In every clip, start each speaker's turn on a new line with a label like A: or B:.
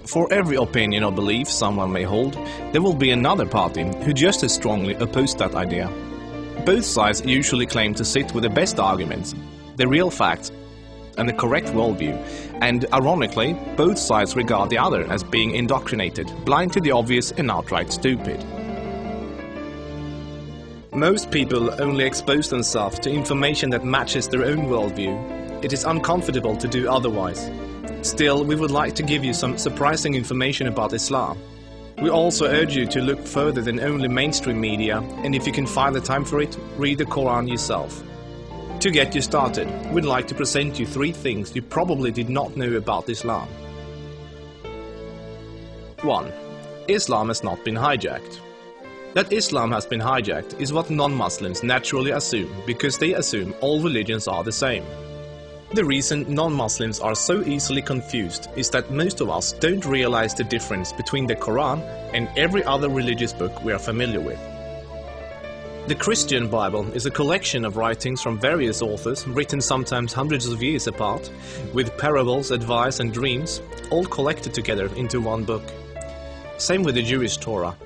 A: For every opinion or belief someone may hold, there will be another party who just as strongly oppose that idea. Both sides usually claim to sit with the best arguments, the real facts, and the correct worldview, and ironically, both sides regard the other as being indoctrinated, blind to the obvious and outright stupid. Most people only expose themselves to information that matches their own worldview. It is uncomfortable to do otherwise. Still, we would like to give you some surprising information about Islam. We also urge you to look further than only mainstream media, and if you can find the time for it, read the Quran yourself. To get you started, we'd like to present you 3 things you probably did not know about Islam. 1. Islam has not been hijacked. That Islam has been hijacked is what non-Muslims naturally assume, because they assume all religions are the same. The reason non-Muslims are so easily confused is that most of us don't realize the difference between the Quran and every other religious book we are familiar with. The Christian Bible is a collection of writings from various authors, written sometimes hundreds of years apart, with parables, advice and dreams, all collected together into one book. Same with the Jewish Torah.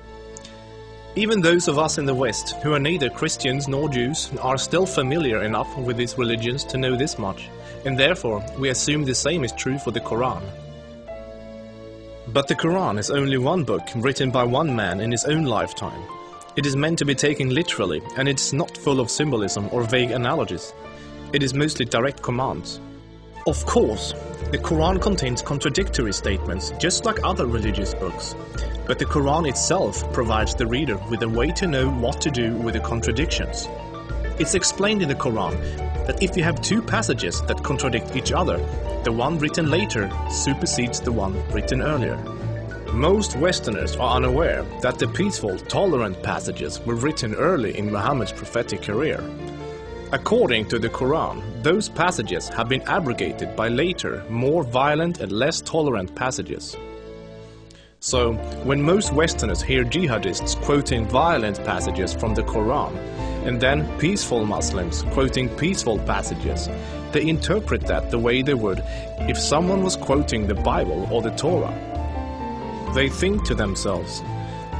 A: Even those of us in the West, who are neither Christians nor Jews, are still familiar enough with these religions to know this much, and therefore we assume the same is true for the Quran. But the Quran is only one book written by one man in his own lifetime. It is meant to be taken literally, and it's not full of symbolism or vague analogies. It is mostly direct commands. Of course, the Quran contains contradictory statements, just like other religious books. But the Quran itself provides the reader with a way to know what to do with the contradictions. It's explained in the Quran that if you have 2 passages that contradict each other, the one written later supersedes the one written earlier. Most Westerners are unaware that the peaceful, tolerant passages were written early in Muhammad's prophetic career. According to the Quran, those passages have been abrogated by later, more violent and less tolerant passages. So, when most Westerners hear jihadists quoting violent passages from the Quran, and then peaceful Muslims quoting peaceful passages, they interpret that the way they would if someone was quoting the Bible or the Torah. They think to themselves,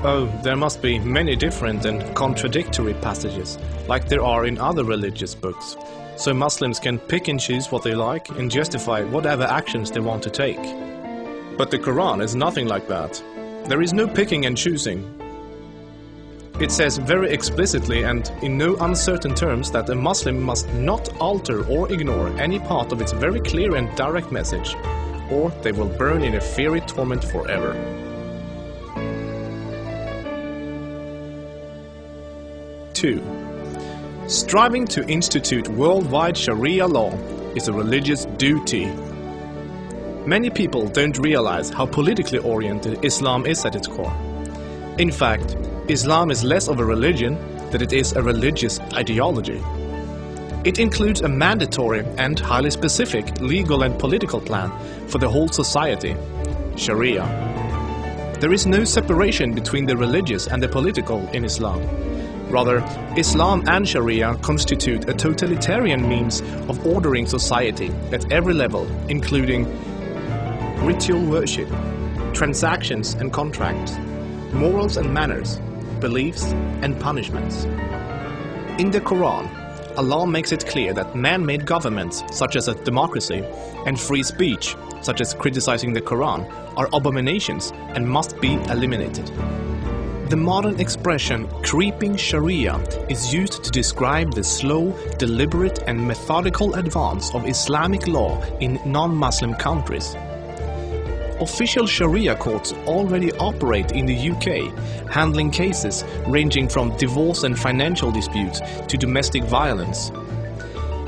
A: oh, there must be many different and contradictory passages, like there are in other religious books, so Muslims can pick and choose what they like and justify whatever actions they want to take. But the Quran is nothing like that. There is no picking and choosing. It says very explicitly and in no uncertain terms that a Muslim must not alter or ignore any part of its very clear and direct message, or they will burn in a fiery torment forever. 2. Striving to institute worldwide Sharia law is a religious duty. Many people don't realize how politically oriented Islam is at its core. In fact, Islam is less of a religion than it is a religious ideology. It includes a mandatory and highly specific legal and political plan for the whole society, Sharia. There is no separation between the religious and the political in Islam. Rather, Islam and Sharia constitute a totalitarian means of ordering society at every level, including ritual worship, transactions and contracts, morals and manners, beliefs and punishments. In the Quran, Allah makes it clear that man-made governments, such as a democracy, and free speech, such as criticizing the Quran, are abominations and must be eliminated. The modern expression creeping Sharia is used to describe the slow, deliberate and methodical advance of Islamic law in non-Muslim countries. Official Sharia courts already operate in the UK, handling cases ranging from divorce and financial disputes to domestic violence.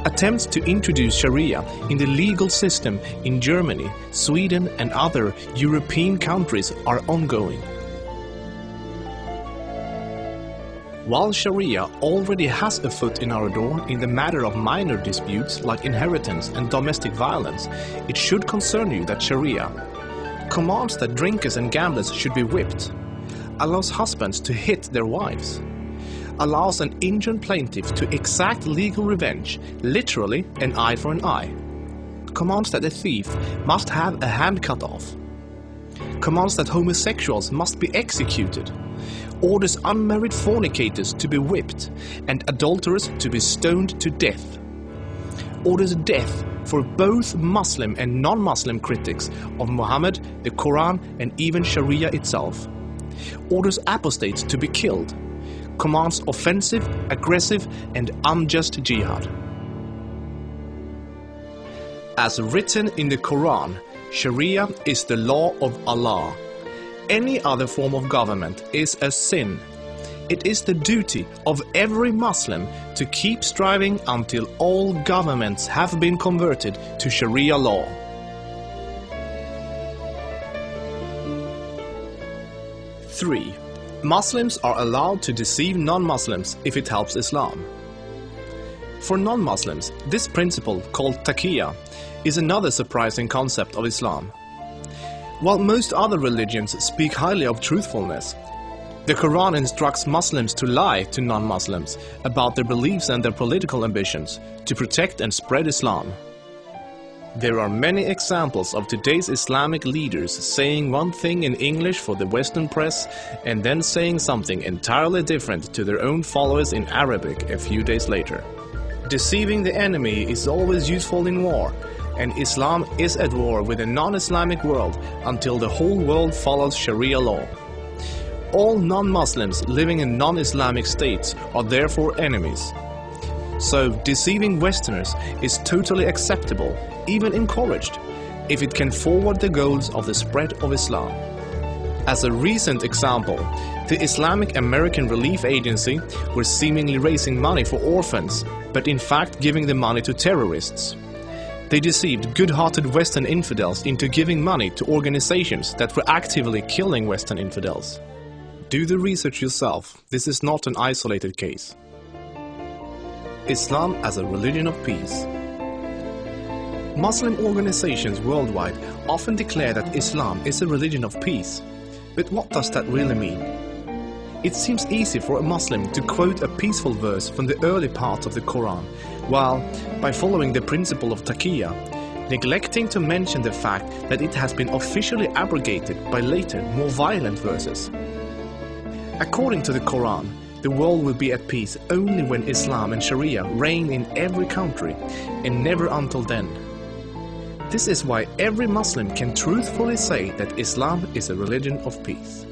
A: Attempts to introduce Sharia in the legal system in Germany, Sweden and other European countries are ongoing. While Sharia already has a foot in our door in the matter of minor disputes like inheritance and domestic violence, it should concern you that Sharia commands that drinkers and gamblers should be whipped, allows husbands to hit their wives, allows an injured plaintiff to exact legal revenge, literally an eye for an eye, commands that a thief must have a hand cut off, commands that homosexuals must be executed, orders unmarried fornicators to be whipped and adulterers to be stoned to death, orders death for both Muslim and non-Muslim critics of Muhammad, the Quran and even Sharia itself, orders apostates to be killed, commands offensive, aggressive and unjust jihad. As written in the Quran, Sharia is the law of Allah. Any other form of government is a sin. It is the duty of every Muslim to keep striving until all governments have been converted to Sharia law. Three, Muslims are allowed to deceive non-Muslims if it helps Islam. For non-Muslims, this principle, called taqiyya, is another surprising concept of Islam. While most other religions speak highly of truthfulness, the Quran instructs Muslims to lie to non-Muslims about their beliefs and their political ambitions to protect and spread Islam. There are many examples of today's Islamic leaders saying one thing in English for the Western press and then saying something entirely different to their own followers in Arabic a few days later. Deceiving the enemy is always useful in war, and Islam is at war with the non-Islamic world until the whole world follows Sharia law. All non-Muslims living in non-Islamic states are therefore enemies. So deceiving Westerners is totally acceptable, even encouraged, if it can forward the goals of the spread of Islam. As a recent example, the Islamic American Relief Agency were seemingly raising money for orphans, but in fact giving the money to terrorists. They deceived good-hearted Western infidels into giving money to organizations that were actively killing Western infidels. Do the research yourself, this is not an isolated case. Islam as a religion of peace. Muslim organizations worldwide often declare that Islam is a religion of peace. But what does that really mean? It seems easy for a Muslim to quote a peaceful verse from the early parts of the Quran, while, by following the principle of taqiyya, neglecting to mention the fact that it has been officially abrogated by later, more violent verses. According to the Quran, the world will be at peace only when Islam and Sharia reign in every country, and never until then. This is why every Muslim can truthfully say that Islam is a religion of peace.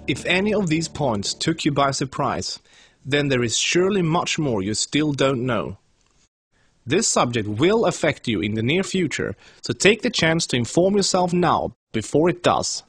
A: If any of these points took you by surprise, then there is surely much more you still don't know. This subject will affect you in the near future, so take the chance to inform yourself now before it does.